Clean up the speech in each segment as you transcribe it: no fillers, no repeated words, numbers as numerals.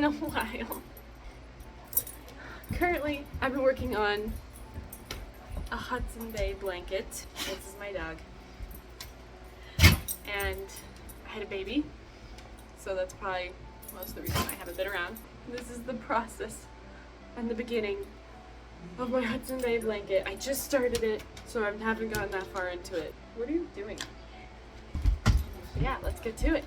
been a while. Currently, I've been working on a Hudson Bay blanket. This is my dog. And I had a baby, so that's probably most of the reason I haven't been around. This is the process and the beginning of my Hudson Bay blanket. I just started it, so I haven't gotten that far into it. What are you doing? Yeah, let's get to it.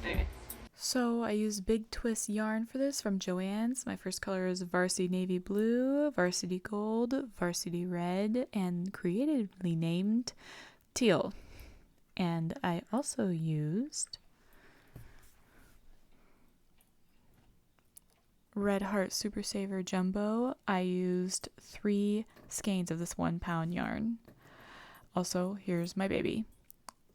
Anyway. So I used Big Twist yarn for this from Joann's. My first color is Varsity Navy Blue, Varsity Gold, Varsity Red, and creatively named Teal. And I also used Red Heart Super Saver Jumbo. I used 3 skeins of this 1 pound yarn. Also, here's my baby.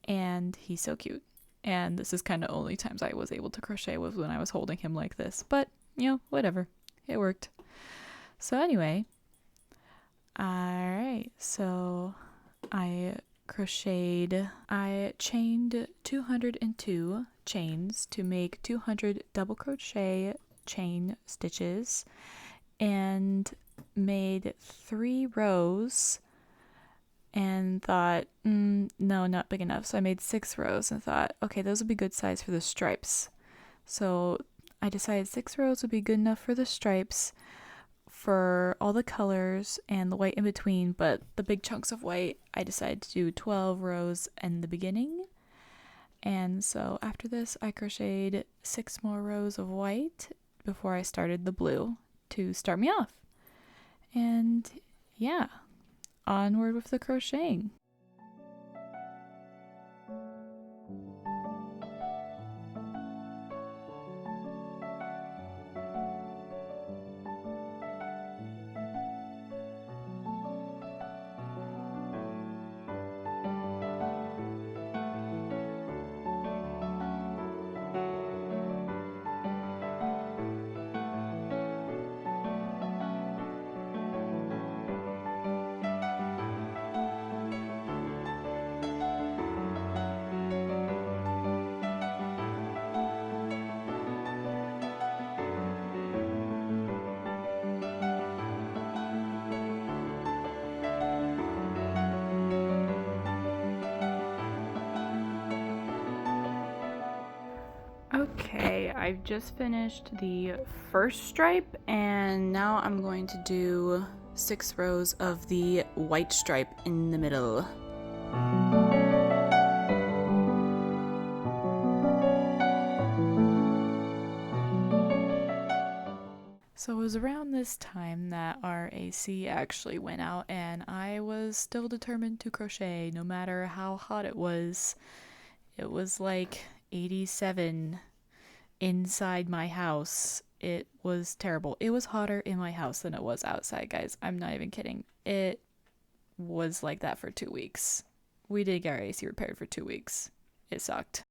And he's so cute. And this is kind of only times I was able to crochet was when I was holding him like this. But, you know, whatever. It worked. So anyway. Alright, so I chained 202 chains to make 200 double crochet chain stitches and made 3 rows and thought, no, not big enough. So I made 6 rows and thought, okay, those would be good size for the stripes. So I decided 6 rows would be good enough for the stripes for all the colors and the white in between, but the big chunks of white, I decided to do 12 rows in the beginning. And so after this, I crocheted 6 more rows of white before I started the blue to start me off. And yeah, onward with the crocheting. Okay, I've just finished the first stripe and now I'm going to do 6 rows of the white stripe in the middle. So it was around this time that our AC actually went out and I was still determined to crochet no matter how hot it was. It was like 87 inside my house. It was terrible. It was hotter in my house than it was outside, guys. I'm not even kidding. It was like that for 2 weeks. We did get our AC repaired for 2 weeks. It sucked.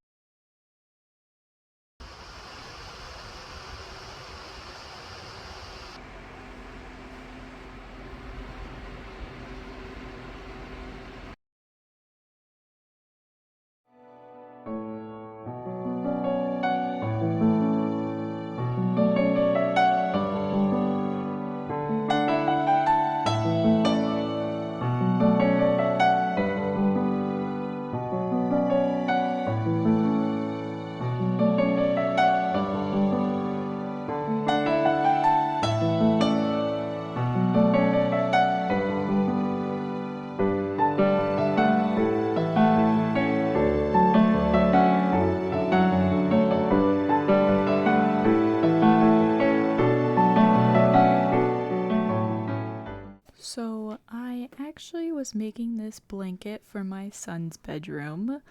So I actually was making this blanket for my son's bedroom.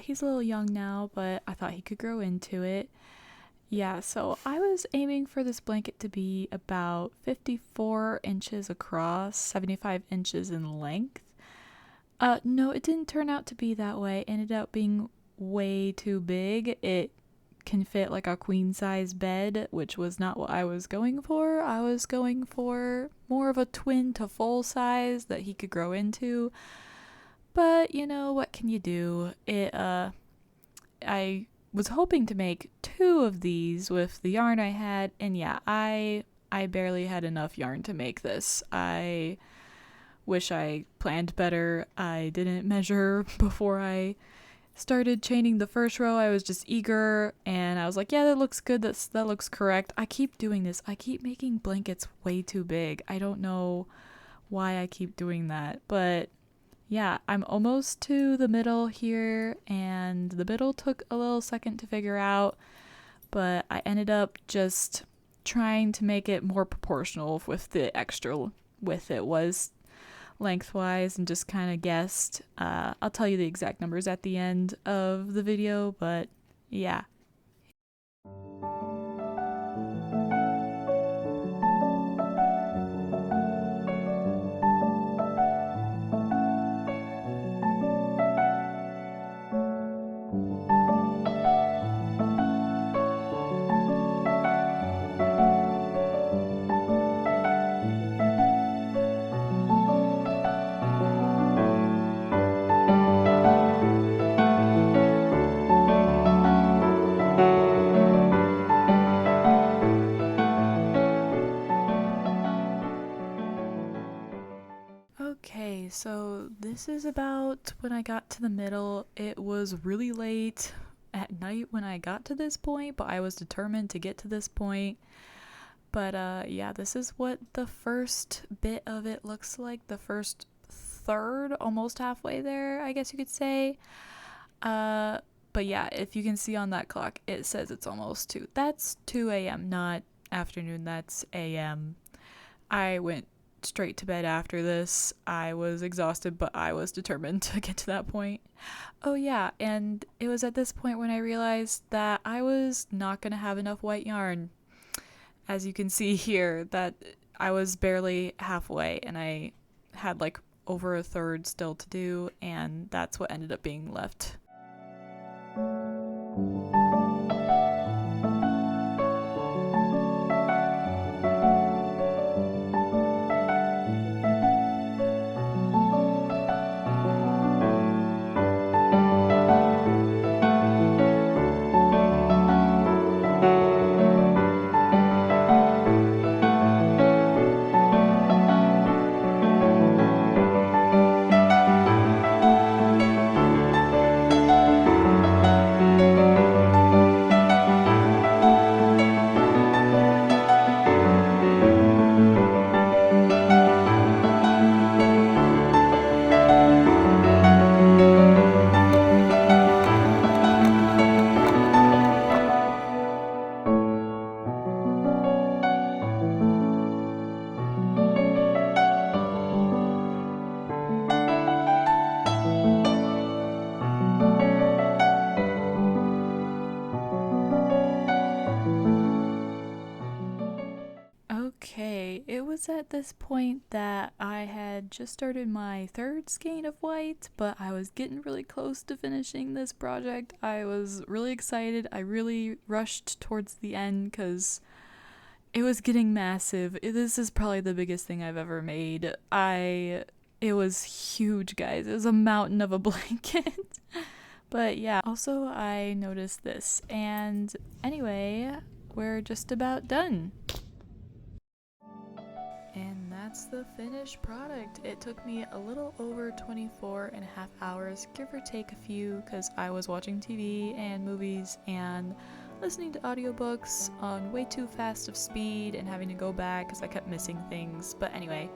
He's a little young now, but I thought he could grow into it. Yeah, so I was aiming for this blanket to be about 54 inches across, 75 inches in length. No, it didn't turn out to be that way. It ended up being way too big. It can fit like a queen size bed, which was not what I was going for. I was going for more of a twin to full size that he could grow into. But, you know, what can you do? I was hoping to make 2 of these with the yarn I had, and yeah, I barely had enough yarn to make this. I wish I planned better. I didn't measure before I started chaining the first row. I was just eager, and I was like, yeah, that looks good. That looks correct. I keep doing this. I keep making blankets way too big. I don't know why I keep doing that, but yeah, I'm almost to the middle here, and the middle took a little second to figure out, but I ended up just trying to make it more proportional with the extra width it was lengthwise, and just kind of guessed. I'll tell you the exact numbers at the end of the video, but yeah. Okay, so this is about when I got to the middle. It was really late at night when I got to this point, but I was determined to get to this point. But yeah, this is what the first bit of it looks like. The first third, almost halfway there, I guess you could say. But yeah, if you can see on that clock, it says it's almost 2. That's 2 a.m., not afternoon, that's a.m. I went straight to bed after this. I was exhausted, but I was determined to get to that point. Oh yeah, and it was at this point when I realized that I was not going to have enough white yarn. As you can see here, that I was barely halfway, and I had like over a third still to do, and that's what ended up being left. Okay, it was at this point that I had just started my 3rd skein of white, but I was getting really close to finishing this project. I was really excited. I really rushed towards the end because it was getting massive. This is probably the biggest thing I've ever made. It was huge, guys. It was a mountain of a blanket. But yeah, also I noticed this. And anyway, we're just about done. And that's the finished product. It took me a little over 24 and a half hours, give or take a few, because I was watching TV and movies and listening to audiobooks on way too fast of speed and having to go back because I kept missing things. But anyway,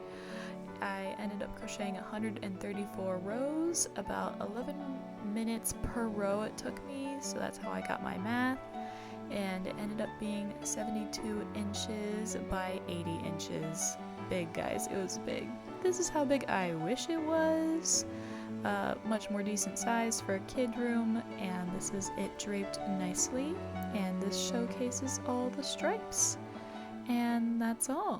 I ended up crocheting 134 rows, about 11 minutes per row it took me, so that's how I got my math. And it ended up being 72 inches by 80 inches. Big, guys. It was big. This is how big I wish it was. Much more decent size for a kid room, and this is it draped nicely, and this showcases all the stripes. And that's all.